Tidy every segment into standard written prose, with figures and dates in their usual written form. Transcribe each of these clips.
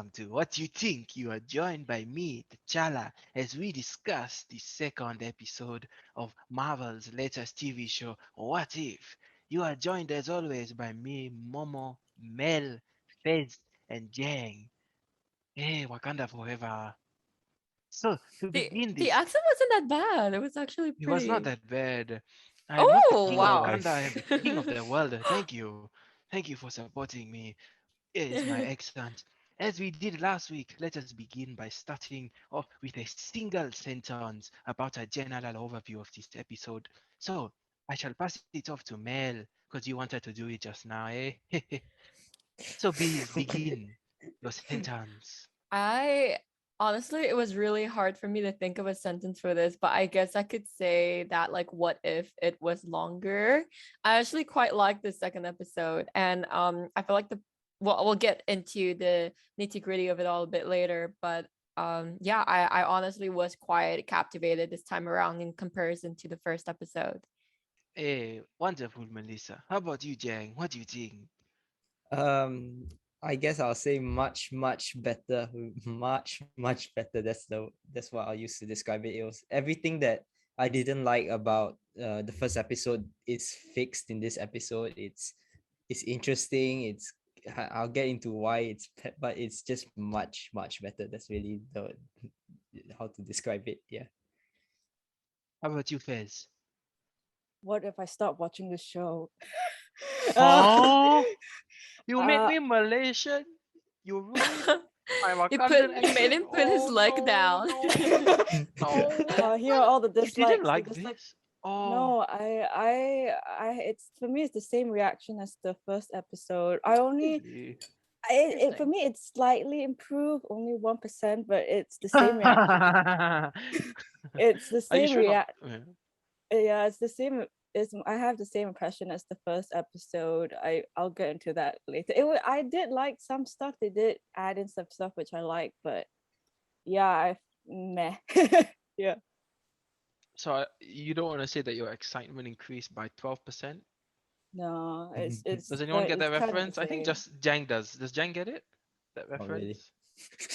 welcome to What You Think. You are joined by me, T'Challa, as we discuss the second episode of Marvel's latest TV show, What If. You are joined as always by me, Momo, Mel, Fezz, and Jang. Hey, Wakanda forever. So, to begin The this, accent wasn't that bad. It was actually it was not pretty. that bad. I am not the Oh king of wow. Wakanda, I am the king of the world. Thank you. Thank you for supporting me. Is my excellent. As we did last week, let us begin by starting off with a single sentence about a general overview of this episode. So, I shall pass it off to Mel, because you wanted to do it just now, eh? So, please begin your sentence. I honestly, it was really hard for me to think of a sentence for this, but I guess I could say that like, what if it was longer? I actually quite like the second episode, and I feel like the well, we'll get into the nitty gritty of it all a bit later, but yeah, I honestly was quite captivated this time around in comparison to the first episode. Hey, wonderful, Melissa. How about you, Jang? What do you think? Um, I guess I'll say much better, much better. That's what I used to describe it. It was everything that I didn't like about the first episode is fixed in this episode. It's interesting. I'll get into why but it's just much better. That's really the how to describe it. Yeah. How about you, Fez? What if I stop watching the show? uh, Oh, you made uh, me Malaysian. You ruined my You Wakandan you made accent. him put his Oh leg no, down. no, no. here are all the You didn't dislikes. The like dislike. this? Oh, No, it's for me. It's the same reaction as the first episode. I only, really? it for Interesting. me, it's slightly improved, only 1%, but it's the same reaction. Are It's the you same sure not? react. Yeah, it's the same. I have the same impression as the first episode. I'll get into that later. I did like some stuff. They did add in some stuff which I like, but yeah, I meh. Yeah. So you don't want to say that your excitement increased by 12%? No, Does anyone get it's that kind of the reference? I think same. just Jang does. Does Jang get it? That Oh really? reference?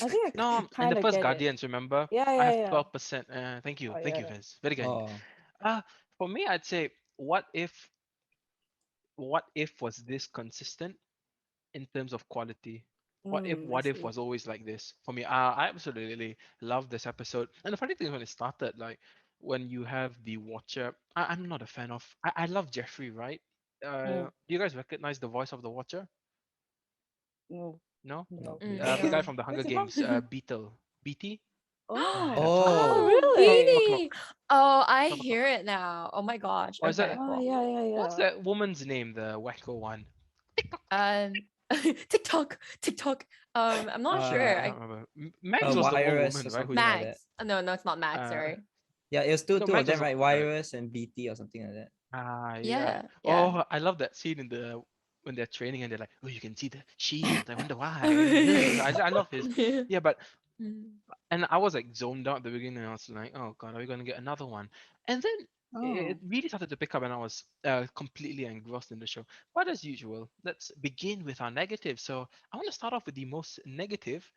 I think I No, in the kind of first get it. Guardians, remember? Yeah, I yeah, have yeah. 12%. Thank you. Oh Thank yeah. you, Fez. Very kind. Oh. Uh, for me, I'd say, what if was this consistent in terms of quality? What if I what if see. was always like this? For me, I absolutely love this episode. And the funny thing is when it started, like when you have the Watcher, I'm not a fan of. I love Jeffrey, right? Mm, Do you guys recognize the voice of the Watcher? no, No, no. Not the really. guy No. from the Hunger Where's it from? Games, Beetle, BT. I had a Oh, talk with Oh, him. Oh. Talk, really? talk, talk, really? Oh, I talk, talk. hear it now. Oh my gosh. Or is Okay, that Oh cool. yeah, yeah, what's yeah. that woman's name? The wacko one. Um, TikTok. I'm not I sure. Uh don't remember. Max a was the old virus woman, or right? Who something like that. Max. No, no, it's not Max. uh Sorry. Yeah, it was two no, two of Max was them, the right? one, right? Virus and BT or something like that. Yeah. Yeah, yeah. Oh, I love that scene in the when they're training and they're like, oh, you can see the shield. I wonder why. Ugh, I love his. Yeah, but Mm. and I was like zoned out at the beginning. I was like, oh god, are we gonna get another one? And then it Oh, really started to pick up, and I was completely engrossed in the show. But as usual, let's begin with our negative. So I want to start off with the most negative.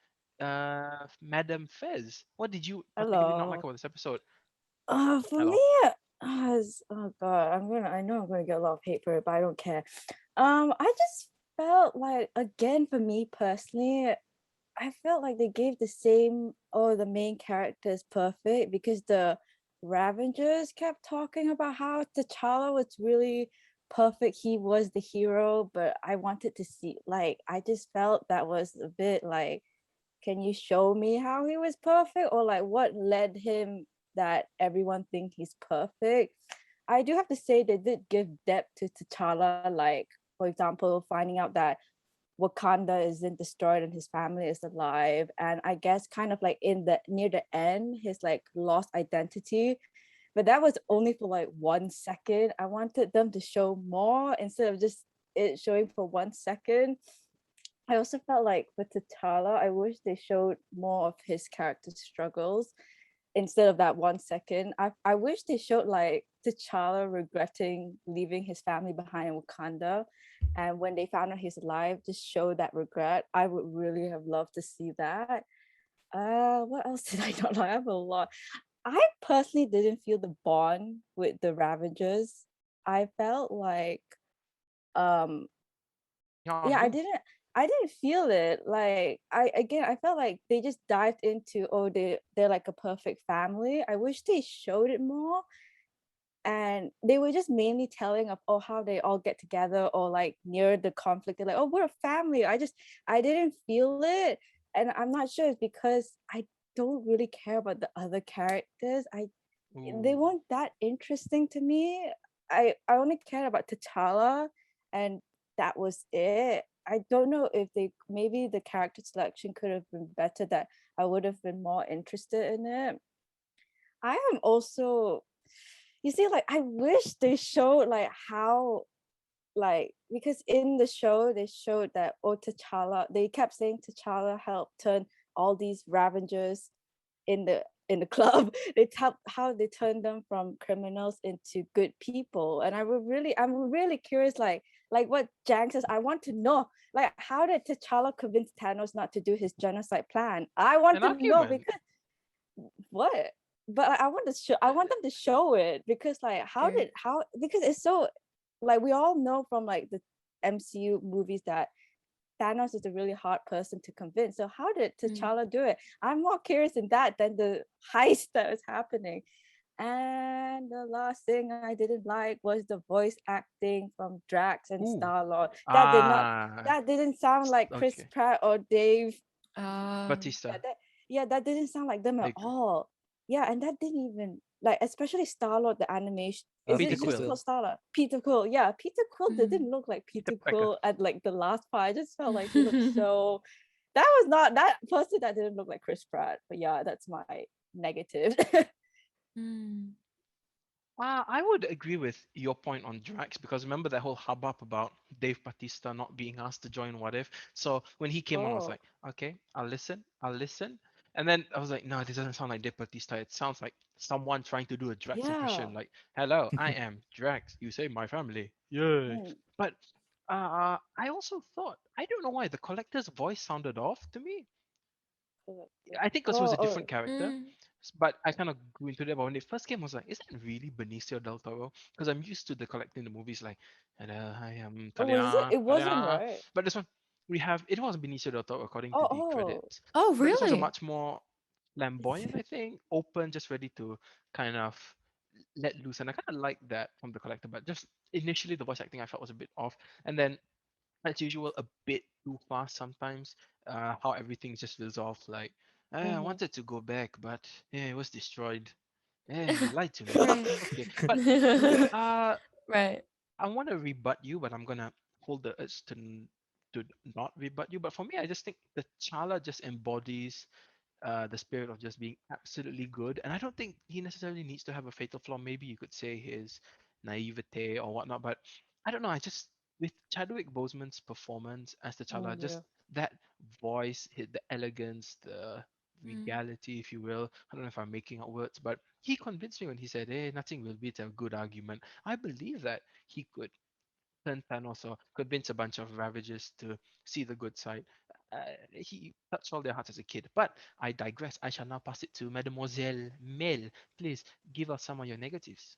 Madam Fez, what did you particularly not like hello. about this episode? For me, Hello. oh god, I know I'm gonna get a lot of hate for it, but I don't care. I just felt like, again, for me personally, I felt like they gave the same, oh, the main character is perfect, because the Ravengers kept talking about how T'Challa was really perfect. He was the hero, but I wanted to see, like, I just felt that was a bit like, can you show me how he was perfect, or like what led him that everyone think he's perfect? I do have to say they did give depth to T'Challa, like for example, finding out that Wakanda isn't destroyed and his family is alive. And I guess kind of like in the near the end, his like lost identity. But that was only for like 1 second. I wanted them to show more instead of just it showing for 1 second. I also felt like with T'Challa, I wish they showed more of his character struggles instead of that 1 second. I wish they showed like T'Challa regretting leaving his family behind in Wakanda, and when they found out he's alive, just show that regret. I would really have loved to see that. What else did I not like? I have a lot. I personally didn't feel the bond with the Ravagers. I felt like um Yeah, yeah, me. I didn't feel it. Like I felt like they just dived into, oh, they're like a perfect family. I wish they showed it more, and they were just mainly telling of, oh, how they all get together, or like near the conflict they're like, oh, we're a family. I didn't feel it, and I'm not sure it's because I don't really care about the other characters. They Ooh. weren't that interesting to me. I only cared about T'Challa, and that was it. I don't know if they, maybe the character selection could have been better, that I would have been more interested in it. I am also, you see, like I wish they showed like how, like, because in the show they showed that, oh, T'Challa, they kept saying T'Challa helped turn all these Ravengers in the club. They tell how they turned them from criminals into good people. And I'm really curious, like what Jang says, I want to know, like, how did T'Challa convince Thanos not to do his genocide plan? I want An to know, argument. because what, but like, I want them to show it, because like Okay. how, because it's so, like, we all know from like the MCU movies that Thanos is a really hard person to convince. So how did Mm. T'Challa do it? I'm more curious in that than the heist that is happening. And the last thing I didn't like was the voice acting from Drax and Ooh. Star-Lord. Ah. That didn't sound like Chris Okay. Pratt or Dave. Batista. Yeah, that didn't sound like them I at agree. all. Yeah, and that didn't even, like, especially Star-Lord, the animation. Is Peter it Peter just Quill. Quill. called Star-Lord? Peter Quill. Yeah, Peter Quill Mm. didn't look like Peter Peter Pecker. Quill at like the last part. I just felt like he looked so, that was not that person, that didn't look like Chris Pratt. But yeah, that's my negative. Mm. I would agree with your point on Drax because remember that whole hubbub about Dave Batista not being asked to join What If. So when he came on, I was Oh, like, okay, I'll listen. And then I was like, no, this doesn't sound like Dave Batista. It sounds like someone trying to do a Drax yeah. impression. Like, hello, I am Drax. You saved my family. Yay. Mm. But I also thought, I don't know why, the collector's voice sounded off to me. I think because he was a Oh, different character. Mm. But I kind of grew into that. But when it first came, I was like, is that really Benicio del Toro? Because I'm used to the collecting the movies like, hello, I am oh, was it? Talia, It wasn't, Talia. right? But this one, we have, it was Benicio del Toro according to Oh, the oh. credits. Oh, But this was a really? much more flamboyant, I think, open, just ready to kind of let loose. And I kind of like that from the collector. But just initially, the voice acting I felt was a bit off. And then as usual, a bit too fast sometimes. How everything's just resolved. Like, I Mm-hmm. wanted to go back, but it was destroyed. You lied to me. Right. Okay, but uh, Right. I want to rebut you, but I'm gonna hold the urge to not rebut you. But for me, I just think the Chala just embodies the spirit of just being absolutely good. And I don't think he necessarily needs to have a fatal flaw. Maybe you could say his naivete or whatnot, but I don't know. I just with Chadwick Boseman's performance as T'Challa, just Yeah. that voice, the elegance, the Mm. regality, if you will. I don't know if I'm making up words, but he convinced me when he said, "Hey, nothing will beat a good argument." I believe that he could turn Thanos or convince a bunch of Ravagers to see the good side. He touched all their hearts as a kid. But I digress. I shall now pass it to Mademoiselle Mel. Please give us some of your negatives.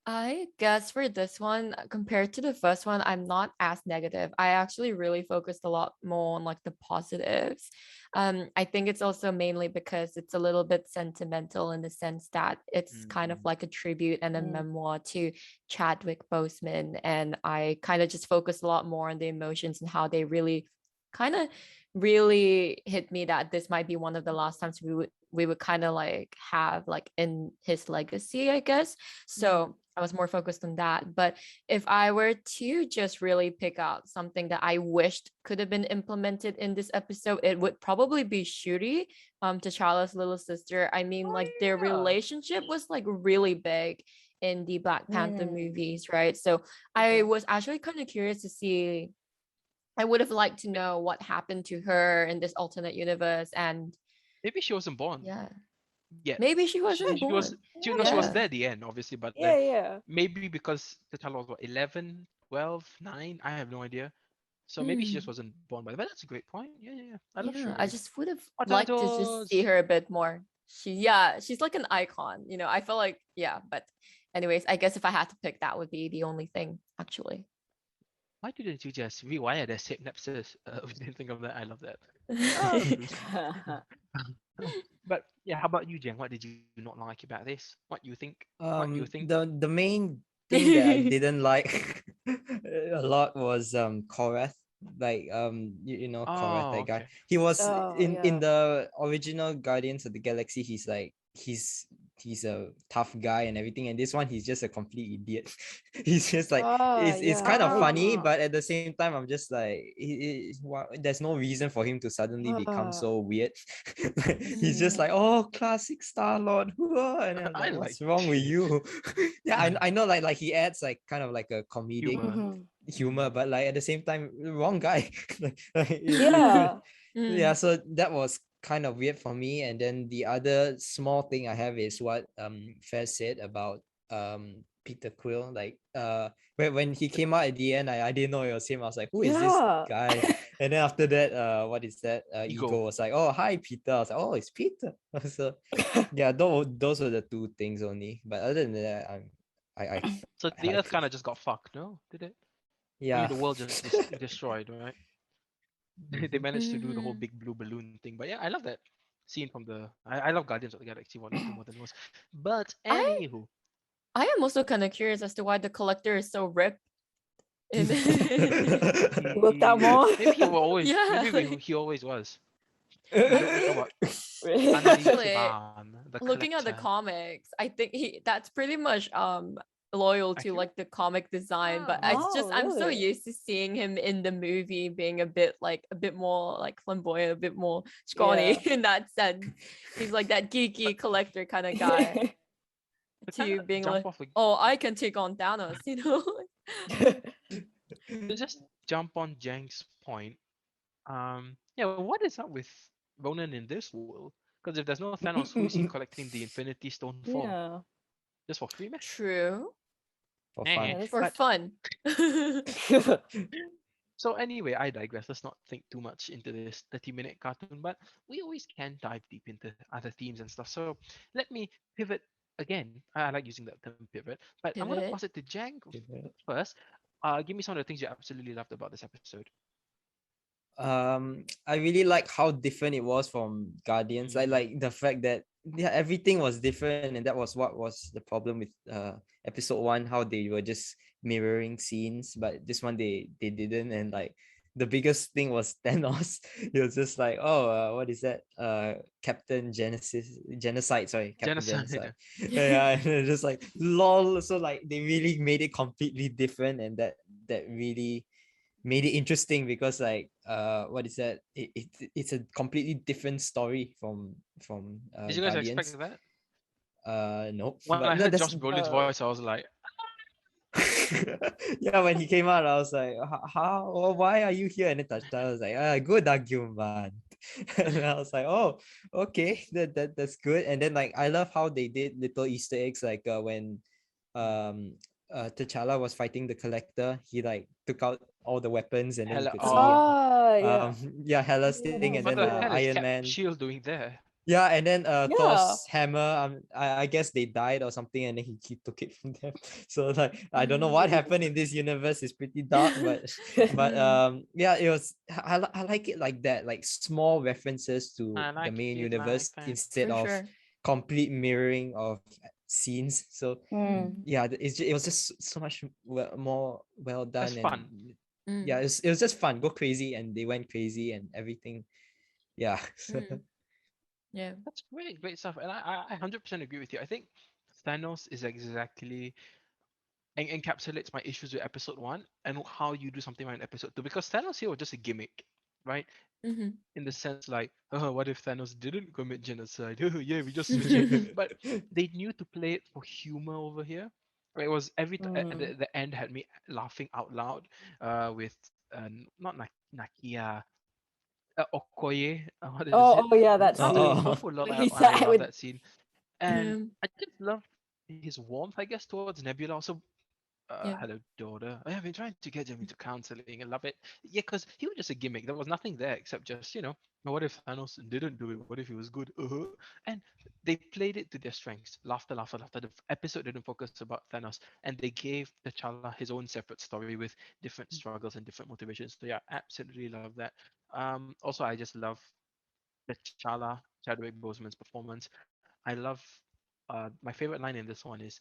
I guess for this one, compared to the first one, I'm not as negative. I actually really focused a lot more on like the positives. I think it's also mainly because it's a little bit sentimental in the sense that it's kind of Mm, like a tribute and a Mm. memoir to Chadwick Boseman. And I kind of just focused a lot more on the emotions and how they really kind of really hit me that this might be one of the last times we would kind of like have like in his legacy, I guess. Mm. So I was more focused on that. But if I were to just really pick out something that I wished could have been implemented in this episode, it would probably be Shuri, T'Challa's little sister. I mean, oh like their yeah. relationship was like really big in the Black Panther Mm. movies, right? So I Okay. was actually kind of curious to see. I would have liked to know what happened to her in this alternate universe, and Maybe she wasn't born yeah, yet. maybe she She, wasn't she was born. she no, she was Yeah. there at the end, obviously, but Yeah, yeah. maybe because T'Challa was what 11, 12, 9. I have no idea. So maybe she just Mm, wasn't born by. But that's a great point. Yeah, yeah, yeah. I love yeah, I strawberry just would have liked to just see potatoes. her a bit more. She's like an icon. I feel like, yeah, but anyways, I guess if I had to pick, that would be the only thing, actually. Why didn't you just rewire the synapses? We didn't think of that. I love that. Um, but yeah, how about you, Jen? What did you not like about this? What you think? What you think? The main thing that I didn't like a lot was Korath. Like you know Korath, Oh, that guy. okay. He was Oh in yeah. the original Guardians of the Galaxy. He's a tough guy and everything, and this one he's just a complete idiot. He's just like Oh it's kind yeah. of funny, Oh. but at the same time I'm just like there's no reason for him to suddenly become so weird. He's just Mm. like, oh, classic Star Lord, and I'm I like, like what's wrong with you? Yeah, I know, like he adds like kind of like a comedic humor. Mhm. humor, but like at the same time, wrong guy. Yeah. Yeah, Mm. so that was kind of weird for me. And then the other small thing I have is what Fez said about Peter Quill. Like when he came out at the end, I didn't know it was him. I was like, who is this Yeah. guy? And then after that, what is that? Ego. Ego was like, oh, hi Peter. I was like, oh, it's Peter. So yeah, those were the two things only. But other than that, I I, So I the Earth like it. kind of just got fucked, no? Did it? I mean, Yeah. the world just destroyed, right? They Mhm. managed to do the whole Mhm. big blue balloon thing. But yeah, I love that scene from the. I love Guardians of the Galaxy 1 and 2 more than most. But I anywho, I am also kind of curious as to why the collector is so ripped in Worked out he more. maybe he will always yeah, maybe like he always was. I We're talking think about Andy actually Kiban, the looking at the collector. comics, I think that's pretty much loyal to Accurate? like the comic design, but Ah, Oh, I'm so really? used to seeing him in the movie being a bit more like flamboyant, a bit more scrawny Yeah. in that sense. He's like that geeky but collector kind of guy to kind to of being jump like, off, oh, I can take on Thanos, you know? to just jump on Jang's point. Yeah, what is up with Ronan in this world? Because if there's no Thanos, who is he collecting the Infinity Stone for? Yeah. Just for free, man? True. For Eh. fun. Yeah, that's For But fun. so anyway, I digress. Let's not think too much into this 30-minute cartoon, but we always can dive deep into other themes and stuff. So let me pivot again. I like using that term pivot, but I'm gonna pass Pivot. it to Jang Pivot. first. Give me some of the things you absolutely loved about this episode. I really like how different it was from Guardians. Mm, Like the fact that yeah, everything was different, and that was what was the problem with episode one, how they were just mirroring scenes, but this one they didn't. And like the biggest thing was Thanos. It was just like, oh, what is that? Captain Genesis Genocide, sorry, Captain Genocide. genocide. Yeah, and it's just like lol. So like they really made it completely different, and that really made it interesting because like what is that it's a completely different story from Did you guys expect Guardians. that? Nope, When I but heard that's Josh Brolin's uh, voice, I was like, yeah, when he came out I was like, how or why are you here? And then Tashta was like, good argument. And I was like, oh, okay, that's good. And then like I love how they did little Easter eggs, like when um T'Challa was fighting the collector, he like took out all the weapons and then you hella. could see Oh, oh yeah. yeah, Hela's thing, and Oh, then what the yeah. hell is Iron Cap Man. Shield doing there? Yeah, and then Yeah. Thor's hammer. I guess they died or something, and then he took it from them. So like I don't know what Mm. happened in this universe. It's pretty dark, but Mm. yeah, it was. I like it like that, like small references to I the like main it like universe that. instead For of sure. complete mirroring of scenes. So Mm. yeah, it was just so much more well That's done. And fun. yeah, Mm. it was just fun. Go crazy, and they went crazy and everything. Yeah. Mm. Yeah. That's great, great stuff. And I 100% agree with you. I think Thanos is exactly encapsulates my issues with episode one and how you do something right in episode two. Because Thanos here was just a gimmick, right? Mm-hmm. In the sense like, oh, what if Thanos didn't commit genocide? Yeah, we just switch it. But they knew to play it for humor over here. It was Mm. the end had me laughing out loud with not Nakia Okoye. What is Oh, it? oh yeah, that I scene. laugh Oh. a lot. When he I sat love with that scene, and Um, I just love his warmth, I guess, towards Nebula. Also, Yeah. hello daughter. I have been trying to get him into counseling. I love it. Yeah, because he was just a gimmick. There was nothing there except just, what if Thanos didn't do it? What if he was good? And they played it to their strengths. Laughter, laughter, laughter. The episode didn't focus about Thanos, and they gave T'Challa his own separate story with different struggles and different motivations. So yeah, absolutely love that. Also, I just love T'Challa, Chadwick Boseman's performance. I love my favorite line in this one is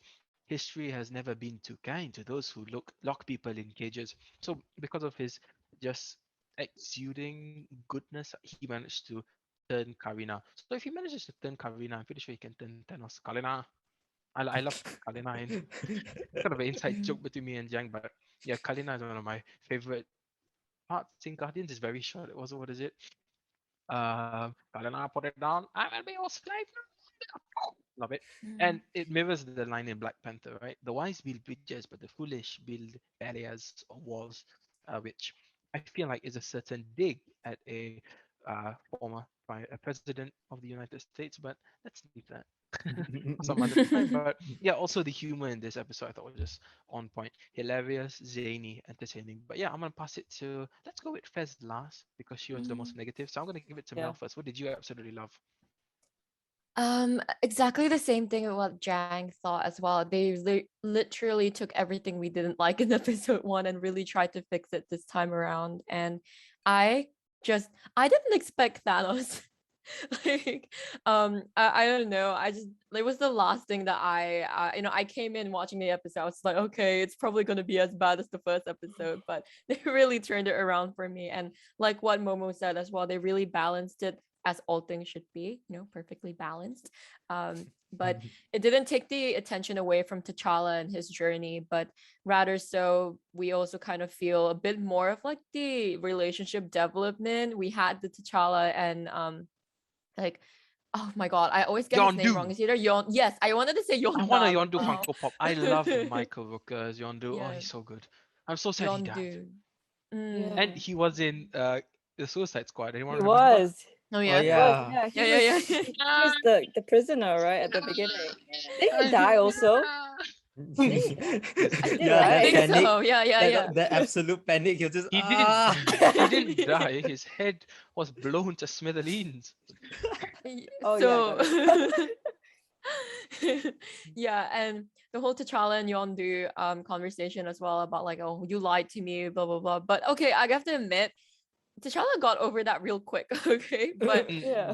history has never been too kind to those who lock people in cages. So because of his just exuding goodness, he managed to turn Karina. So if he manages to turn Karina, I'm pretty sure he can turn Thanos. Kalina. I love Kalina. And kind of an inside Mhm. joke between me and Jang, but yeah, Kalina is one of my favorite parts in Guardians. Is very short. It was what is it? Kalina, put it down. I will be your slave. Love it. And Mhm. it mirrors the line in Black Panther, right? The wise build bridges, but the foolish build barriers or walls, which I feel like is a certain dig at a a president of the United States, but let's leave that for some other time. But yeah, also the humor in this episode I thought was just on point, hilarious, zany, entertaining. But yeah, I'm gonna pass it to let's go with Fez last because she was the most Mhm. negative. So I'm gonna give it to Mel Yeah. first. What did you absolutely love? Exactly the same thing with what Jang thought as well. They literally took everything we didn't like in episode one and really tried to fix it this time around. And I I didn't expect Thanos. Like, I don't know. I just it was the last thing that I came in watching the episode. I was like, okay, it's probably gonna be as bad as the first episode, but they really turned it around for me. And like what Momo said as well, they really balanced it as all things should be, perfectly balanced. But it didn't take the attention away from T'Challa and his journey, but rather so we also kind of feel a bit more of like the relationship development. We had the T'Challa and like, oh my god, I always get his name wrong. Yondu. It's either Yon. Yes, I wanted to say I want a Yondu. Yondu Okay. Funko Pop. I loved Michael Rooker as Yondu. Oh, Yeah, he's so good. I'm so sad he died. Yondu. And Yeah. Mm. he was in the Suicide Squad. Anyone He remember? was. Oh Oh yeah, He was. yeah. Yeah. yeah, yeah, yeah. He was the prisoner, right, at the beginning. Did he die also? Did he die? Yes, he He did. did, Yeah, I that think right? panic, so. Yeah, yeah, yeah. that absolute panic. He'll just He didn't. ah. He didn't die. His head was blown to smithereens. Oh yeah, I So got it. yeah, and the whole T'Challa and Yondu conversation as well about like, oh, you lied to me, blah blah blah. But okay, I have to admit, T'Challa got over that real quick. Okay, but Yeah.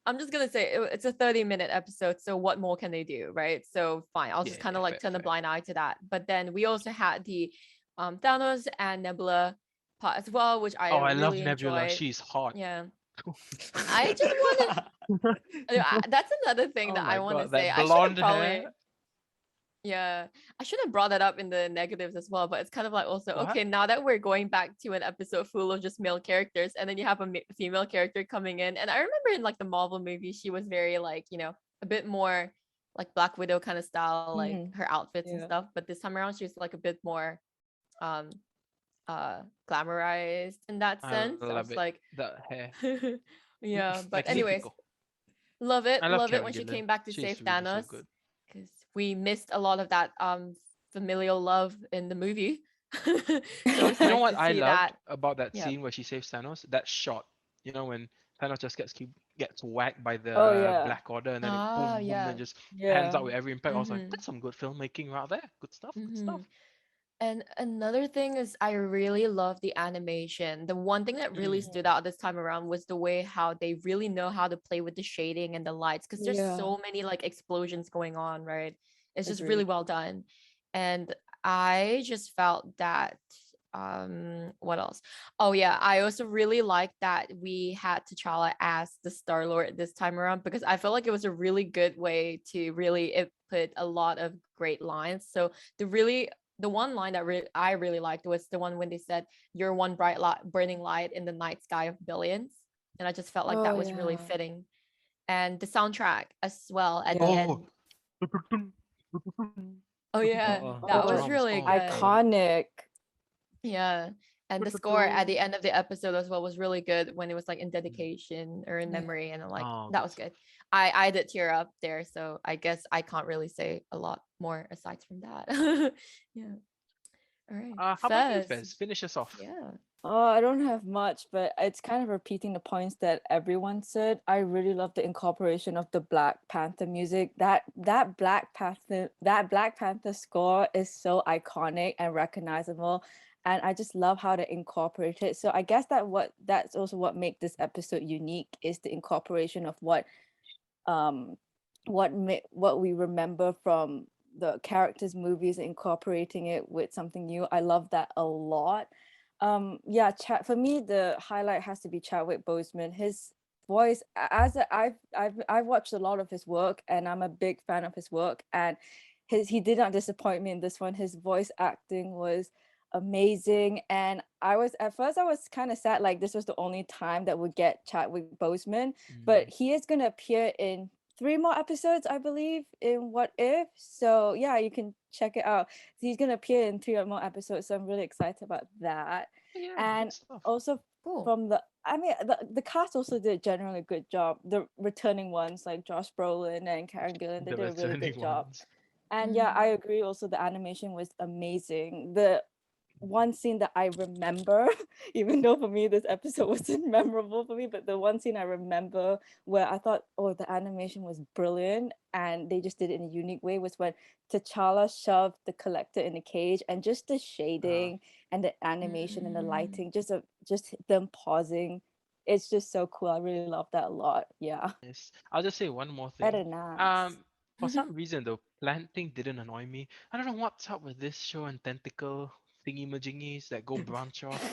I'm just gonna say it's a 30-minute episode, so what more can they do, right? So fine, I'll just Yeah, kind of like fair, turn a fair. blind eye to that. But then we also had the Thanos and Nebula part as well, which I Oh, I love really Nebula. enjoyed. She's hot. Yeah, I just want to. That's another thing Oh that I my want to god, say. that I should have blonde probably, hair. yeah, I should have brought that up in the negatives as well. But it's kind of like also, What? okay, now that we're going back to an episode full of just male characters, and then you have a female character coming in, and I remember in like the Marvel movie, she was very like, a bit more like Black Widow kind of style, like Mhm. her outfits and Yeah. stuff. But this time around, she's like a bit more um glamorized in that I sense. I love was it. like, That hair. yeah. But anyways, Magnifico. I love love it Karen when she Gillan. came back to She's save really so Thanos good. because we missed a lot of that familial love in the movie. So it's You know nice what to I see loved that. about that Yeah. scene where she saves Thanos? That shot. You know when Thanos just gets whacked by Oh the yeah. Black Order and then it Ah, boom boom yeah. then just pans Yeah. out with every impact. I was like, Mm-hmm. that's some good filmmaking right there. Good stuff. Good Mm-hmm. stuff. And another thing is I really love the animation. The one thing that really Mm. stood out this time around was the way how they really know how to play with the shading and the lights because there's Yeah. so many like explosions going on, right? It's just really Agreed. well done. And I just felt that what else? Oh yeah, I also really liked that we had T'Challa as the Star-Lord this time around because I felt like it was a really good way to really put a lot of great lines. So the one line that I really liked was the one when they said, "You're one bright light, burning light in the night sky of billions," and I just felt like Oh that was really yeah. fitting. And the soundtrack as well at the Yeah. Oh. end. Oh yeah, Oh, that The was Oh, drums. really Oh my good. god. iconic. Yeah. And the score at the end of the episode as well was really good when it was like in dedication or in Yeah. memory, and I'm like, Oh, that good was stuff. good. I did tear up there, so I guess I can't really say a lot more aside from that. Yeah. All right. How about you, Fez. Fez? Finish us off. Yeah. Oh, I don't have much, but it's kind of repeating the points that everyone said. I really love the incorporation of the Black Panther music. That Black Panther score is so iconic and recognizable, and I just love how they incorporate it. So I guess that's also what makes this episode unique is the incorporation of um what we remember from the characters' movies and incorporating it with something new. I love that a lot. Yeah, for me the highlight has to be Chadwick Boseman. His voice, I've watched a lot of his work and I'm a big fan of his work, and he did not disappoint me in this one. His voice acting was amazing, and at first I was kind of sad like this was the only time that would get Chadwick Boseman, but he is going to appear in 3 more episodes, I believe, in What If. So yeah, you can check it out. He's gonna appear in 3 more episodes, so I'm really excited about that. Yeah, And good stuff. also Cool. from the cast also did generally a good job. The returning ones like Josh Brolin and Karen Gillan, they The did a really returning good job. ones. And yeah, I agree. Also, the animation was amazing. The one scene that I remember, even though for me this episode wasn't memorable for me, but the one scene I remember where I thought, oh, the animation was brilliant and they just did it in a unique way was when T'Challa shoved the collector in the cage, and just the shading and the animation and the lighting, just them pausing. It's just so cool. I really love that a lot. Yeah. Yes. I'll just say one more Better thing. nice. For some reason the plant thing didn't annoy me. I don't know what's up with this show and tentacle thingy-majingies that go branch off.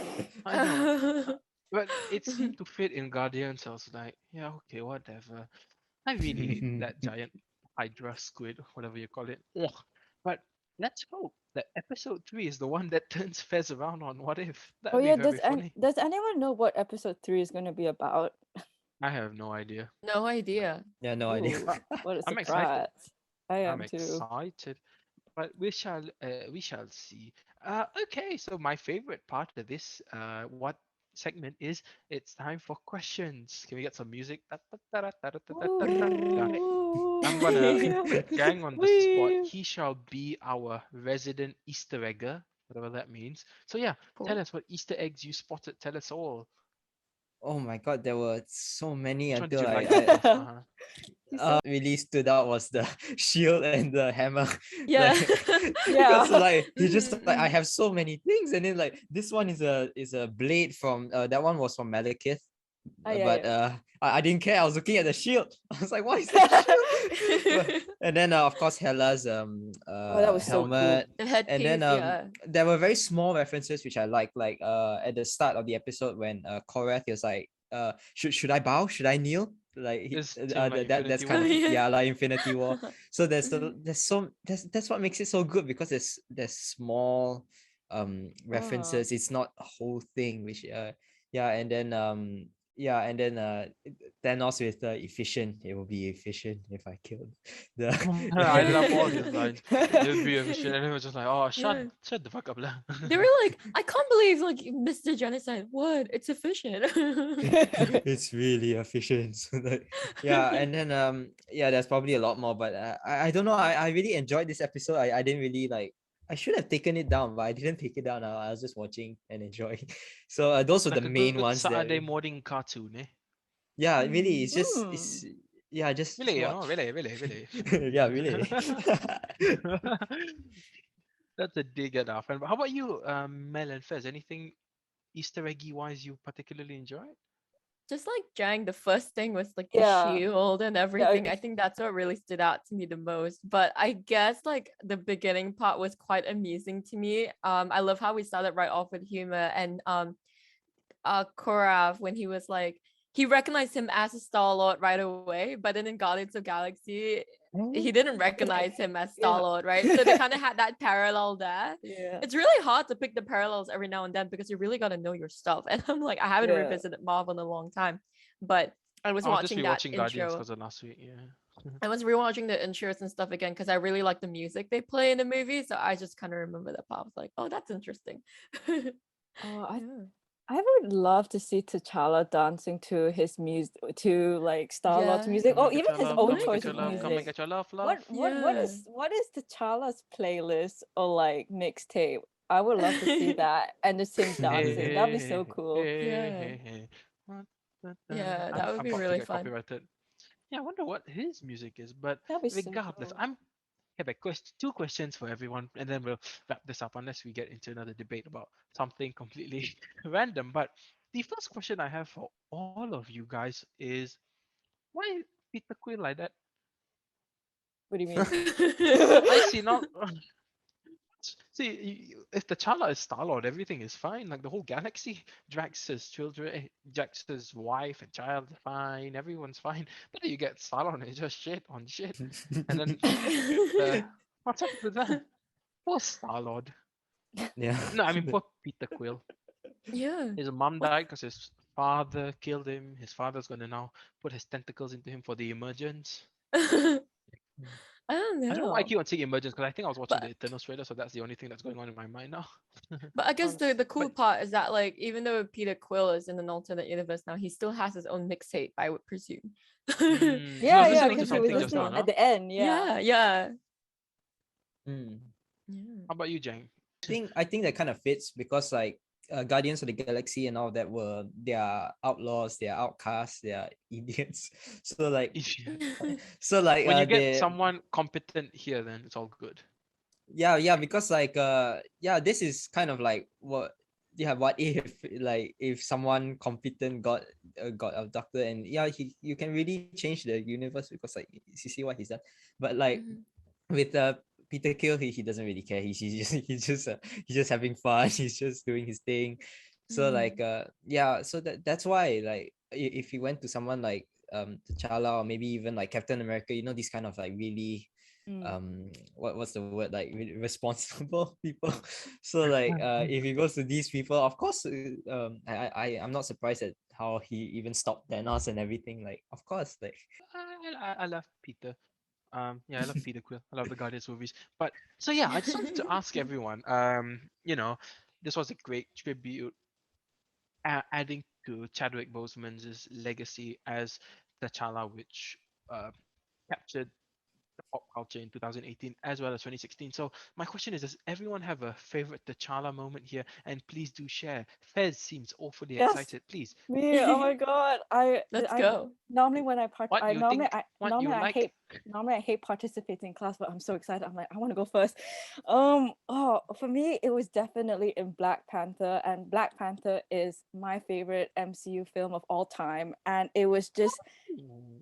I know. But it seemed to fit in Guardians. I was like, yeah, okay, whatever. I really hate that giant Hydra squid, whatever you call it. Ugh. But let's hope that episode 3 is the one that turns Fez around on What If. Oh That'd be yeah, very funny. does anyone know what episode 3 is going to be about? I have no idea. No idea. Yeah, no idea. Ooh, what a I'm excited. surprise. I I'm am too. excited. But we shall see. Okay, so my favorite part of this what segment is it's time for questions. Can we get some music? Okay. I'm gonna put Jang on the spot. Woo. He shall be our resident Easter egger, whatever that means. So yeah, tell Cool. us what Easter eggs you spotted. Tell us all. Oh my god, there were so many Which one did until you like the most? really stood out was the shield and the hammer. Yeah. Yeah. Because like he just like I have so many things, and then like this one is a blade from that one was from Malekith. But I didn't care. I was looking at the shield. I was like, what is that shield? And then of course Hella's that was so cool. helmet. The headpiece, And then yeah. there were very small references which I liked, like at the start of the episode when Korath was like, should I bow? Should I kneel? Like It's like that's Infinity kind of War. yeah, like Infinity War. So that's what makes it so good, because there's small references. It's not a whole thing, which and then Thanos with efficient. It will be efficient if I killed the. I love all his lines. It would be a mission, and it was just like, oh, Yeah. shut the fuck up, lah. They were like, I can't believe like Mr. Genocide. What? It's efficient. It's really efficient. So, like, yeah, and then there's probably a lot more, but I don't know. I really enjoyed this episode. I didn't really like. I should have taken it down, but I didn't take it down. I was just watching and enjoying. So those were Like the a main good ones. Saturday morning cartoon, eh? Yeah, really. It's just it's just Really, you know, watch. really. Yeah, really. That's a dig at our friend. But how about you, Mel and Fez? Anything Easter eggy wise you particularly enjoyed? Just like Jang, the first thing was like Yeah. the shield and everything. I think that's what really stood out to me the most. But I guess like the beginning part was quite amusing to me. I love how we started right off with humor, and Korav, when he was like, he recognized him as a Star-Lord right away, but then in Guardians of Galaxy he didn't recognize him as Star-Lord, right? So they kind of had that parallel there. Yeah. It's really hard to pick the parallels every now and then because you really got to know your stuff. And I'm like, I haven't Yeah. revisited Marvel in a long time, but I was I was just watching that rewatching Guardians intro. because of last week. Yeah. I was rewatching the intros and stuff again because I really like the music they play in the movie. So I just kind of remember that part. I was like, oh, that's interesting. I would love to see T'Challa dancing to his music, to like Star-Lord's Yeah. music, Come or and get even your his love, own come and choice get your of love, come and music. get your love. What is T'Challa's playlist or like mixtape? I would love to see that and just him dancing. That'd be so Hey, cool. hey, Yeah. hey, hey. What Yeah, that would be about to really get fun. copyrighted. Yeah, I wonder what his music is. But That'd be so regardless, cool. I'm have a two questions for everyone, and then we'll wrap this up. Unless we get into another debate about something completely random. But the first question I have for all of you guys is, why Peter Quill like that? What do you mean? I see not. See, if T'Challa is Star Lord, everything is fine. Like the whole galaxy, Drax's children, Drax's wife and child, fine. Everyone's fine. But then you get Star Lord and it's just shit on shit. And then what's up with that? Poor Star Lord. Yeah. No, I mean poor Peter Quill. Yeah. His mom What? died because his father killed him. His father's gonna now put his tentacles into him for the emergence. I don't I don't know why I know. keep on saying emergence because I think I was watching the But Eternals trailer, so that's the only thing that's going on in my mind now. but I guess the cool But part is that like even though Peter Quill is in an alternate universe now, he still has his own mixtape, I would presume. He was Yeah, yeah, listening to because he was something just now, listening no? at the end. Yeah. Yeah, yeah. Mm. Yeah. How about you, Jang? I think that kind of fits because like Guardians of the Galaxy and all that were they are outlaws, they are outcasts, they are idiots. So like When you get they someone competent here, then it's all good. yeah because like yeah, this is kind of like what if like if someone competent got abducted, and yeah, you can really change the universe because like you see what he's done. But like Mhm. with Peter Kill, he doesn't really care. He's just having fun. He's just doing his thing. So like Mhm. yeah, so that's why like if you went to someone like T'Challa, or maybe even like Captain America, these kind of like really Mm. what's the word, like responsible people. So like if he goes to these people, of course I'm not surprised at how he even stopped Thanos and everything, like of course, like I love Peter. Yeah, I love Peter Quill. I love the Guardians movies. But so yeah, I just wanted to ask everyone. This was a great tribute, adding to Chadwick Boseman's legacy as T'Challa, which captured pop culture in 2018 as well as 2016. So my question is, does everyone have a favorite T'Challa moment here? And please do share. Fez seems awfully Yes, excited. Please, me. Oh my god. Let's I go. normally when I part what I you normally think, I what you like. normally I hate participating in class, but I'm so excited. I'm like, I want to go first. Oh, for me, it was definitely in Black Panther, and Black Panther is my favorite MCU film of all time. And it was just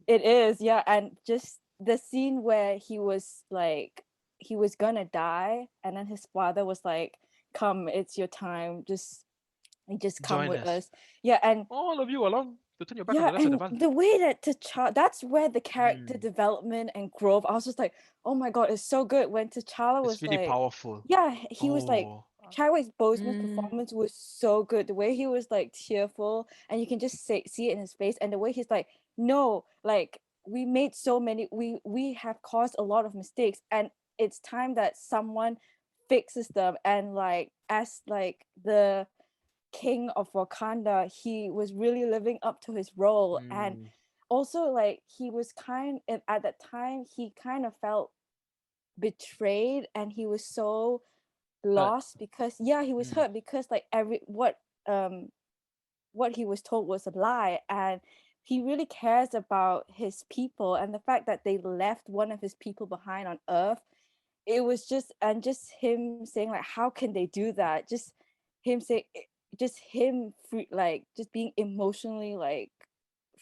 it is, yeah, and just the scene where he was gonna die, and then his father was like, "Come, it's your time. Just come Join with us, us." Yeah, and all of you along to turn your back on yeah, the rest of the and world. the way that T'Challa, that's where the character Mm, development and growth. I was just like, oh my god, it's so good when T'Challa it's was really like, powerful. yeah, he was like. Oh, Chadwick Boseman's Mm. performance was so good. The way he was like cheerful, and you can just see it in his face, and the way he's like, no, like we made so many, we have caused a lot of mistakes, and it's time that someone fixes them. And like as like the king of Wakanda, he was really living up to his role. And mm, also like he was at that time he kind of felt betrayed, and he was so but lost because yeah, he was mm, hurt because like um what he was told was a lie. And he really cares about his people, and the fact that they left one of his people behind on earth, it was just him saying like, how can they do that? Just him say just him like just being emotionally like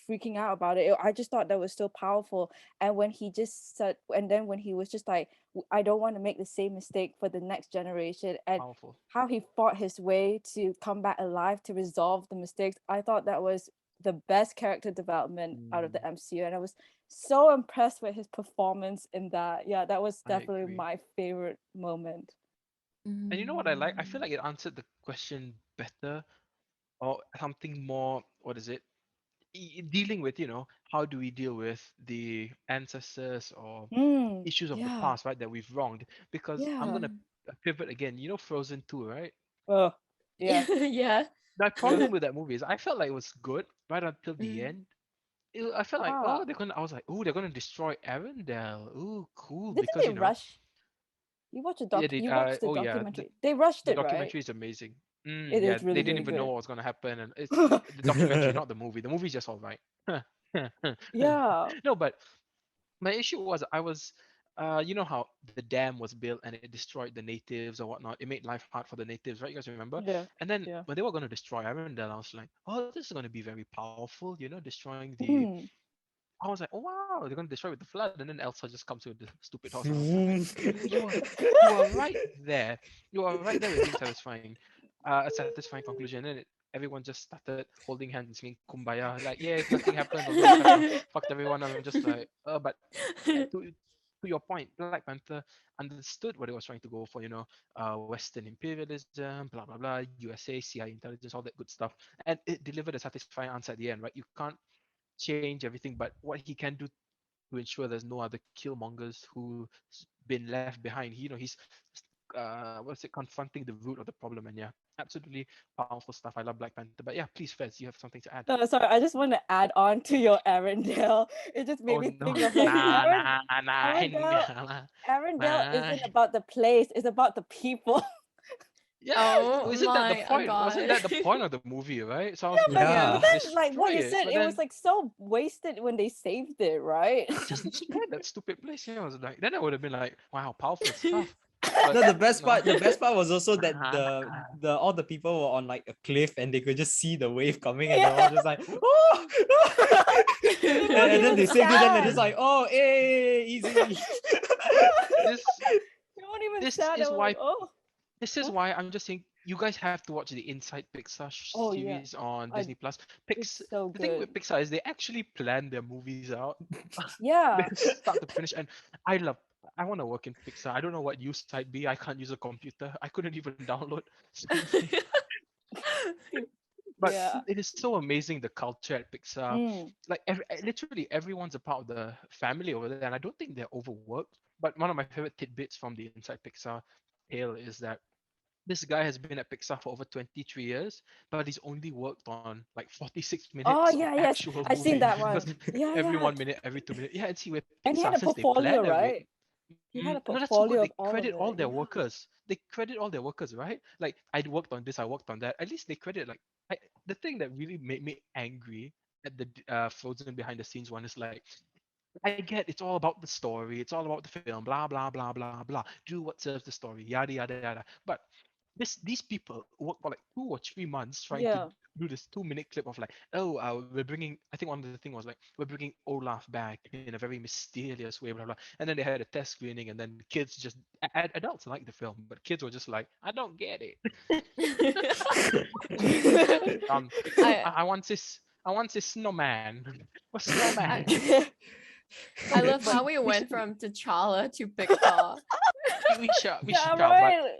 freaking out about it. I just thought that was so powerful. And when he just said, and then when he was just like, I don't want to make the same mistake for the next generation," and powerful. how he fought his way to come back alive to resolve the mistakes, I thought that was the best character development out of Mm, the MCU. And I was so impressed with his performance in that. Yeah, that was I definitely agree. my favorite moment. And you know what I like? I feel Mm. like it answered the question better, or something more. What is it? Dealing with, how do we deal with the ancestors or issues of the Yeah, past, right, that we've wronged? Because I'm yeah. gonna pivot again. Frozen 2, right? Oh, yeah, Yeah. My yeah. problem with that movie is I felt like it was good right until the Mm. end. I felt like, Ah, I was like, oh, they're gonna destroy Arendelle. Ooh, cool, didn't because they rush? You watched the Yeah, they, you watched the oh yeah, documentary. They rushed the it, right? documentary is amazing. It Yeah, is they really, didn't really even know good. what was gonna happen, and it's the documentary, not the movie. The movie's just all right. Yeah. No, but my issue was I was, you know how the dam was built and it destroyed the natives or whatnot. It made life hard for the natives, right? You guys remember? Yeah. And then Yeah. when they were gonna destroy, I remember that I was like, oh, this is gonna be very powerful, you know, destroying the. Mm. I was like, oh wow, they're gonna destroy with the flood, and then Elsa just comes with the stupid horse, and I was like, you are right there. You are right there with being satisfying. A satisfying conclusion. And everyone just started holding hands and singing kumbaya. Like, yeah, nothing happened, although it kind of fucked everyone up. I'm just like, but to your point, Black Panther understood what it was trying to go for, you know, Western imperialism, blah, blah, blah, USA, CIA intelligence, all that good stuff. And it delivered a satisfying answer at the end, right? You can't change everything, but what he can do to ensure there's no other killmongers who's been left behind. You know, he's what's it, confronting the root of the problem. And yeah, absolutely powerful stuff. I love Black Panther. But yeah, please, Fez, you have something to add. No, sorry, I just want to add on to your Arendelle. It just made Oh me no, think of like nah, nah, nah, Arendelle. nah, Arendelle nah. isn't about the place; it's about the people. Yeah, Oh isn't that the my point? Wasn't god. that the point of the movie, right? So I was Yeah, like, Yeah. but let's then like what destroy you it. said, But it was then like so wasted when they saved it, right? just destroy that stupid place. Yeah, I was like, then I would have been like, wow, powerful stuff. No, But no. the best part was also that the all the people were on like a cliff and they could just see the wave coming and they're all Yeah. just like, oh, They and, weren't and then even they saved it and they're sad. just like, oh, hey, easy. this They weren't even this sad. They is were why like, oh, this is huh? why I'm just saying you guys have to watch the Inside Pixar Oh yeah, series on I, Disney Plus. it's so The thing good. with Pixar is they actually plan their movies out. Yeah. They start to finish, and I love. I want to work in Pixar. I don't know what use type B. I can't use a computer. I couldn't even download something. But Yeah. it is so amazing the culture at Pixar. Mm. Like literally everyone's a part of the family over there, and I don't think they're overworked. But one of my favorite tidbits from the Inside Pixar tale is that this guy has been at Pixar for over 23 years, but he's only worked on like 46 Oh minutes of yeah, yes, actual I've seen movie. that Because one. Yeah, every yeah. 1 minute, every 2 minutes. Yeah, and see with And he had Pixar, a since they plan portfolio, everything, right? He had a no, that's so good. portfolio They of all of credit all it. their Yeah. workers. They credit all their workers, right? Like I worked on this, I worked on that. At least they credit like the thing that really made me angry at the Frozen behind the scenes one is like I get it's all about the story, it's all about the film, blah blah blah blah blah. Do what serves the story, yada yada yada. But these people work for like 2 or 3 months trying to Yeah. do this 2 minute clip of like, oh, we're bringing. I think one of the thing was like, we're bringing Olaf back in a very mysterious way, blah blah. And then they had a test screening, and then kids just adults like the film, but kids were just like, I don't get it. I I want this. I want this snowman. What's snowman? I love But how we we went should, from T'Challa to Pixar. we Yeah, shall. But right.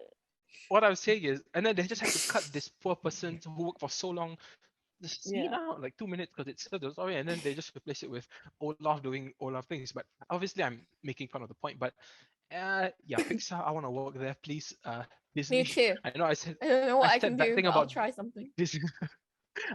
what I'm saying is, and then they just have to cut this poor person who worked for so long the scene Yeah. out like 2 minutes because it's still the story, and then they just replace it with Olaf doing Olaf things. But obviously, I'm making fun of the point. But yeah, Pixar, I want to work there, please. Me Disney, too. I know I don't know I what I said can bad do, thing but I'll about try something. Disney.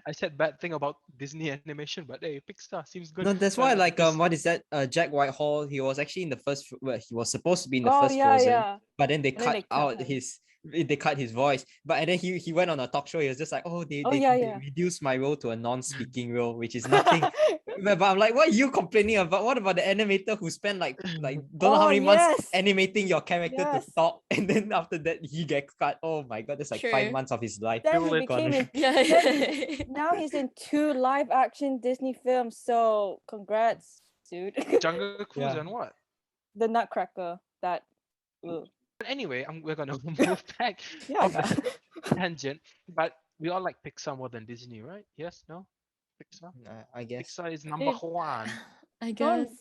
I said bad thing about Disney animation, but hey, Pixar seems good. No, that's why like This what is that? Jack Whitehall, he was actually in the first well, he was supposed to be in the Oh first yeah, Frozen, yeah. but then they And then they cut cut out him. they cut his voice. But and then he went on a talk show. He was just like, oh, Oh yeah, they yeah. reduced my role to a non-speaking role, which is nothing. But I'm like, what are you complaining about? What about the animator who spent like don't know how Oh many months yes. animating your character to Yes. talk, and then after that he gets cut? Oh my god, that's like 5 True. months of his life. Then Kill he it. became in Yeah. now he's in 2 live action Disney films. So congrats, dude. Jungle Cruise Yeah. and what? The Nutcracker. That. Ugh. But anyway, we're gonna move back Yeah, off man. that tangent. But we all like Pixar more than Disney, right? Yes, no? Pixar. I guess. Pixar is number Dude. one. I Don't- guess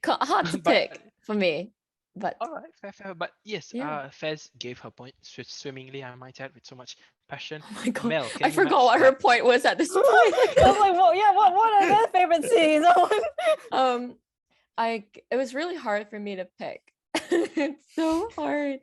hard to But pick for me, but all right, fair. But yes, Yeah. Fez gave her point swimmingly, I might add, with so much passion. oh my god, Mel, can I you forgot match what her that? point was at this point. I was like, well, yeah, what are their favorite scenes? It was really hard for me to pick. It's so hard.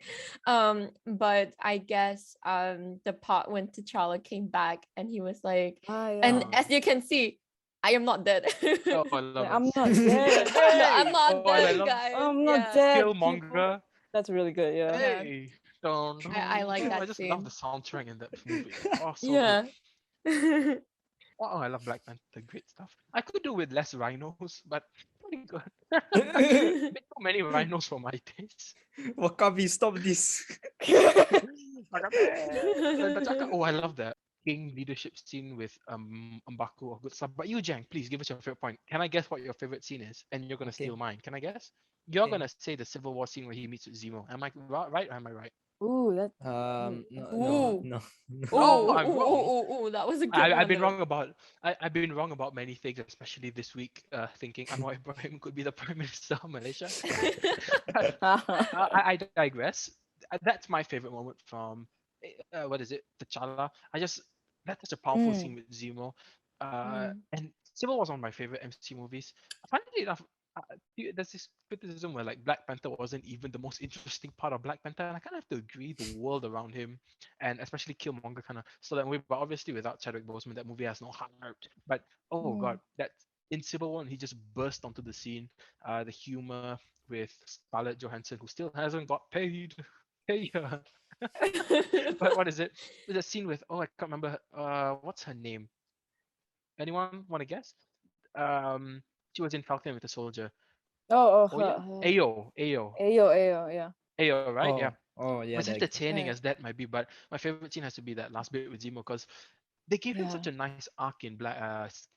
But I guess the part when T'Challa came back and he was like, and as you can see, I am not dead. Oh, I love Like, it. I'm not dead. I'm not Oh, and I dead, love guys. I'm not Yeah. dead. Killmonger. That's really good. Yeah. Yeah. Hey, dun, I like dun. that I just love scene. the soundtrack in that movie. Oh, so good. Yeah. Oh, I love Black Panther. Great stuff. I could do with less rhinos, but pretty good. Bit too many rhinos for my taste. Wakabi, stop this. Cakap, oh, I love that King leadership scene with M'Baku or good stuff. But you, Jang, please give us your favorite point. Can I guess what your favorite scene is? And you're gonna steal Okay. mine. Can I guess? You're Okay. gonna say the Civil War scene where he meets with Zemo. Am I right or am I right? Ooh, that. No, no, Ooh. no, no. Oh, Ooh, ooh, I'm wrong. ooh, ooh, that was a good I've one been though. wrong about I've been wrong about many things, especially this week. Thinking Anwar Ibrahim could be the Prime Minister of Malaysia. But I digress. That's my favorite moment from what is it, T'Challa. That's such a powerful scene Mm. with Zemo. Mm. And Civil was one of my favorite MC movies. Funnily enough, there's this criticism where like Black Panther wasn't even the most interesting part of Black Panther, and I kind of have to agree. The world around him, and especially Killmonger, kind of stole that movie. But obviously, without Chadwick Boseman, that movie has no heart. But oh god, Mm. that in Civil War, he just burst onto the scene. The humor with Scarlett Johansson, who still hasn't got paid. Hey, but what is it? There's a scene with, oh, I can't remember. What's her name? Anyone want to guess? She was in Falcon with the Soldier. Oh, Oh yeah, Ayo, yeah. Ayo, right? Yeah. Oh, yeah, As that. entertaining Yeah. as that might be, but my favorite scene has to be that last bit with Zemo because they gave him such Yeah. a nice arc in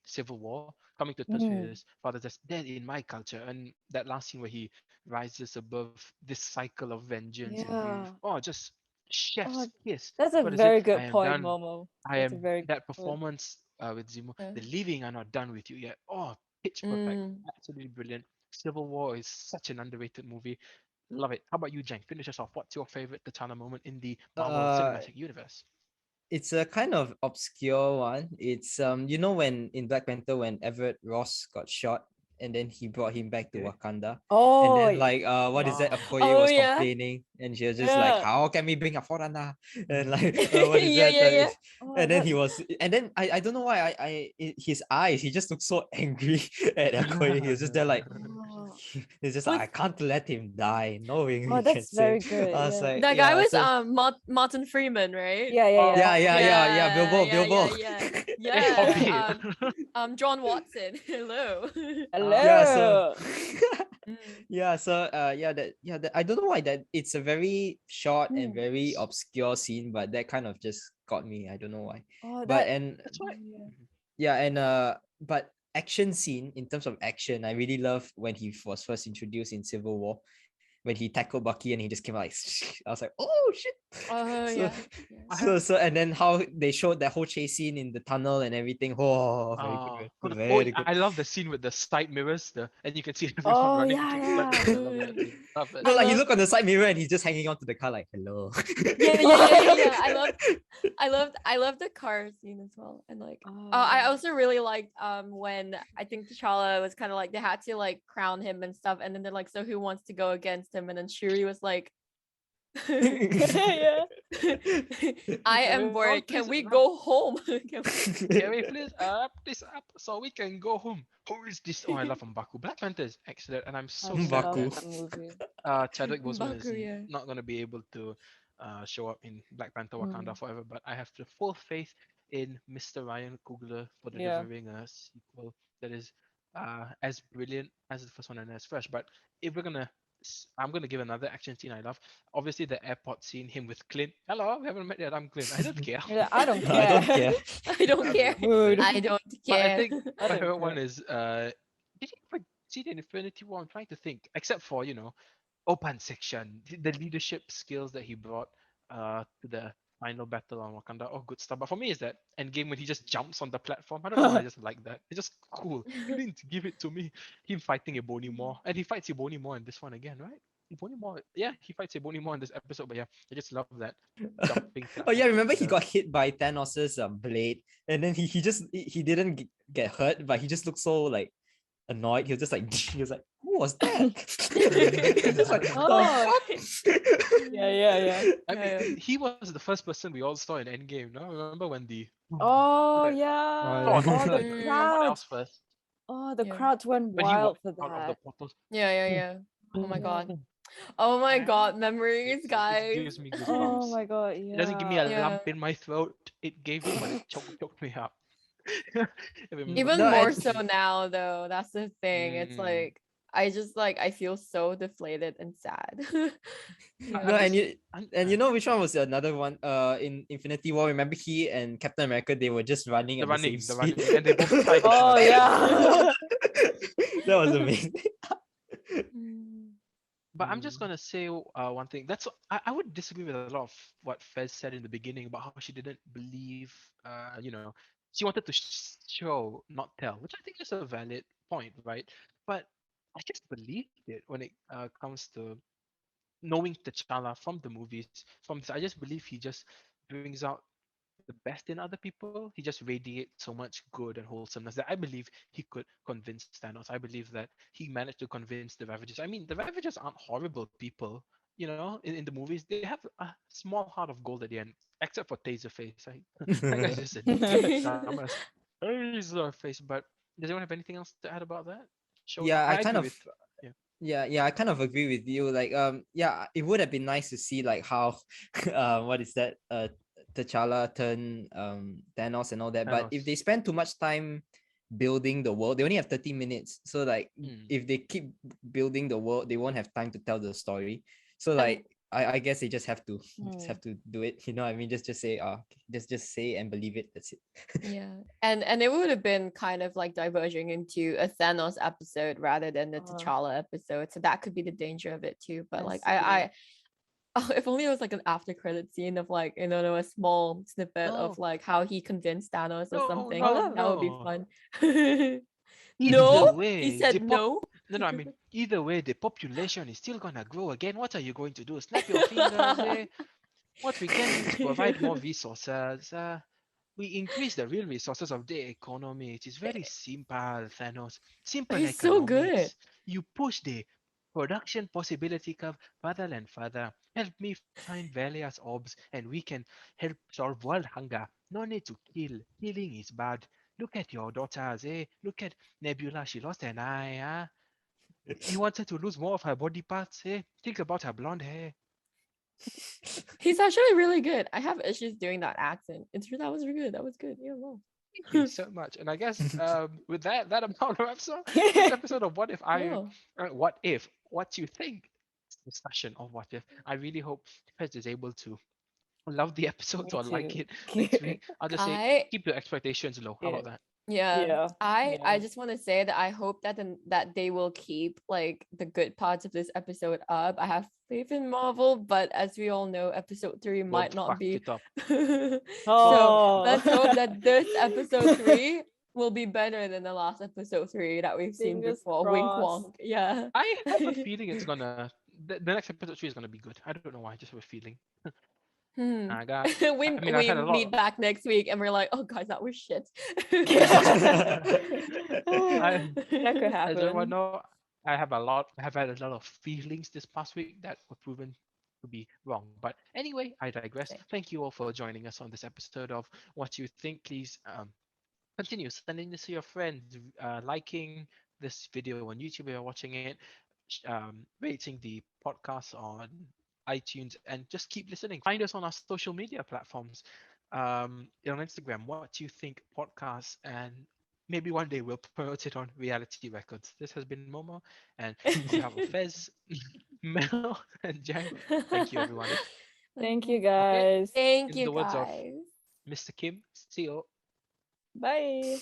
Civil War, coming to terms with Mm. his father. That's dead in my culture, and that last scene where he rises above this cycle of vengeance and grief. Yeah. Oh, just Oh, chef's kiss. that's a What is it? very I good am point, done. Momo. I That's a am very good that point. performance with Zemo. Yeah. The leaving are not done with you yet. Oh, pitch perfect. Mm. Absolutely brilliant. Civil War is such an underrated movie. Love it. How about you, Jang? Finish us off. What's your favorite T'Challa moment in the Marvel Uh, Cinematic Universe? it's a kind of obscure one. It's you know, when in Black Panther, when Everett Ross got shot and then he brought him back to Okay. Wakanda. And Oh, then like what is that? Ah. Okoye Oh was yeah. complaining and she was just like, yeah. how can we bring a foreigner? And like what is Yeah, that? yeah, yeah. Oh, And then that. he was, and then I don't know why his eyes, he just looked so angry at Okoye. He was just there like, Oh, he's just like, But I can't let him die. Knowing oh, he can that's say. very good. I was Yeah. like, that guy yeah, was so Martin Freeman, right? Yeah, yeah, yeah, Oh, yeah, okay. yeah, yeah. Yeah, Bilbo, yeah, Bilbo. yeah, yeah. Yes, Yeah. albeit. John Watson. Hello. yeah. Yeah, so Hello. Mm. that I don't know why that it's a very short and Hmm. very obscure scene, but that kind of just got me. I don't know why. Oh, But that. and That's why. Yeah. yeah, and but action scene, in terms of action, I really love when he was first introduced in Civil War, when he tackled Bucky and he just came out like, I was like, oh shit. Oh So yeah. Yeah. I have and then how they showed that whole chase scene in the tunnel and everything. Oh, very good, very good, very good. I love the scene with the side mirrors, and you can see everyone Oh, running yeah, to Black yeah. Panther. I love that Mm. scene. Love it. No, I like you love. look on the side mirror and he's just hanging onto the car like, hello. Yeah, yeah, yeah, yeah, yeah. I loved the car scene as well. And like I Oh. also really liked when I think T'Challa was kind of like they had to like crown him and stuff, and then they're like, so who wants to go against him? And then Shuri was like, yeah. I am Everyone, bored. please Can we up. go home? Can we please up so we can go home? Who is this? Oh, I love M'Baku. Black Panther is excellent, and I'm so I sad love M'Baku. that that movie. Chadwick Boseman is M'Baku, yeah. not going to be able to show up in Black Panther Wakanda Mm. Forever. But I have the full faith in Mr. Ryan Coogler for Yeah. delivering a sequel that is as brilliant as the first one and as fresh. But if we're gonna, I'm gonna give another action scene I love. Obviously, the airport scene, him with Clint. Hello, we haven't met yet. I'm Clint. I don't care. Yeah, I don't I don't care. care. I don't care. Mood. I don't But I care. think I my don't favorite one care. is did you ever see the Infinity War? I'm trying to think. Except for open section, the leadership skills that he brought to the final battle on Wakanda. Oh, good stuff. But for me, is that Endgame when he just jumps on the platform. I don't know. I just like that. It's just cool. Clint, give it to me. Him fighting Ebony Maw, and he fights Ebony Maw in this one again, right? Ebony Maw, yeah, he fights Ebony Maw in this episode. But yeah, I just love that jumping Oh yeah, platform. remember he The got hit by Thanos's blade, and then he didn't get hurt, but he just looked so like annoyed. He was just like he was like, who was that? He's just like, the Oh. fuck? Yeah, yeah, yeah. I Yeah, mean, he was the first person we all saw in Endgame. No, remember when the Oh, that- yeah. Oh, Oh, the yeah. someone crowd. else first Oh, the Yeah. crowds went when he wild walked for out of the that. portal. Yeah, yeah, yeah. Oh my Yeah. god. Oh my And god, memories, it guys. gives me Oh goosebumps. my god, It doesn't give me a yeah. Yeah. lump in my throat. It gave me, but it choked me up. I remember. Even No, more and so now though. That's the thing. It's Mm. like I just like I feel so deflated and sad. I- Yeah. no, I'm and just, you know which one was another one? In Infinity War, remember he and Captain America, they were just running at the same the speed. running, and they both tried each Oh other. yeah. That was amazing. Mm. But I'm just Mm. gonna say one thing. I would disagree with a lot of what Fez said in the beginning about how she didn't believe. She wanted to show, not tell, which I think is a valid point, right? But I just believed it when it comes to knowing T'Challa from the movies. From this, I just believe he just brings out the best in other people. He just radiates so much good and wholesomeness that I believe he could convince Thanos. I believe that he managed to convince the Ravagers. I mean, the Ravagers aren't horrible people. In the movies, they have a small heart of gold at the end, except for Taserface. That guy's just a dumbass Taserface. But does anyone have anything else to add about that? Show, Yeah, I I kind agree of with. Yeah. yeah, I kind of agree with you. Like, yeah, it would have been nice to see like how, what is that? T'Challa turn Thanos and all that. But if they Thanos. spend too much time building the world, they only have 30 minutes. So like, Mm. if they keep building the world, they won't have time to tell the story. So And like, I guess they just have to just Hmm. have to do it. You know what I mean? Just say, just say and believe it. That's it. yeah. And it would have been kind of like diverging into a Thanos episode rather than the T'Challa episode. So that could be the danger of it too. But I like see. oh, if only it was like an after credit scene of like, a small snippet of No, like how he convinced Thanos or no, something. no, Oh, That would be no. fun. Either No, he way, said no. no, I mean, either way, the population is still gonna grow again. What are you going to do? Snap your fingers, eh? What we can do is provide more resources. We increase the real resources of the economy. It is very simple, Thanos. Simple He's so good. economics. You push the production possibility curve further and further. Help me find various orbs, and we can help solve world hunger. No need to kill. Killing is bad. Look at your daughters, eh? Look at Nebula. She lost an eye, huh? You want her to lose more of her body parts, eh? Think about her blonde hair. He's actually really good. I have issues doing that accent. That was really good. That was good. Yeah, Thank you so much. And I guess with that about wraps up this episode of wow. What you think discussion of What If. I really hope Fez is able to love the episode Me or like too. it next week. I'll just say I keep your expectations low. How Yeah. about that? Yeah, Yeah. I Yeah. just want to say that I hope that they will keep like the good parts of this episode up. I have faith in Marvel, but as we all know, episode 3 Go might not fuck be. it up. So Oh. let's hope that this episode 3 will be better than the last episode 3 that we've seen Fingers before. Wink crossed. wonk. Yeah. I have a feeling it's gonna the next episode 3 is gonna be good. I don't know why, I just have a feeling. Hmm. I got we I mean I've we had a meet lot back next week and we're like, oh guys, that was shit. I That could as everyone happen. know, I have had a lot of feelings this past week that were proven to be wrong. But anyway, I digress. Okay. Thank you all for joining us on this episode of What You Think. Please continue sending this to your friends, liking this video on YouTube if you're watching it, rating the podcast on iTunes, and just keep listening. Find us on our social media platforms, on Instagram, What You Think Podcast, and maybe one day we'll promote it on Reality Records. This has been Momo, and on behalf of Fez, Mel, and Jang, thank you everyone. Thank you Okay, guys. Thank in you the words of guys. Mr. Kim, see you. Bye.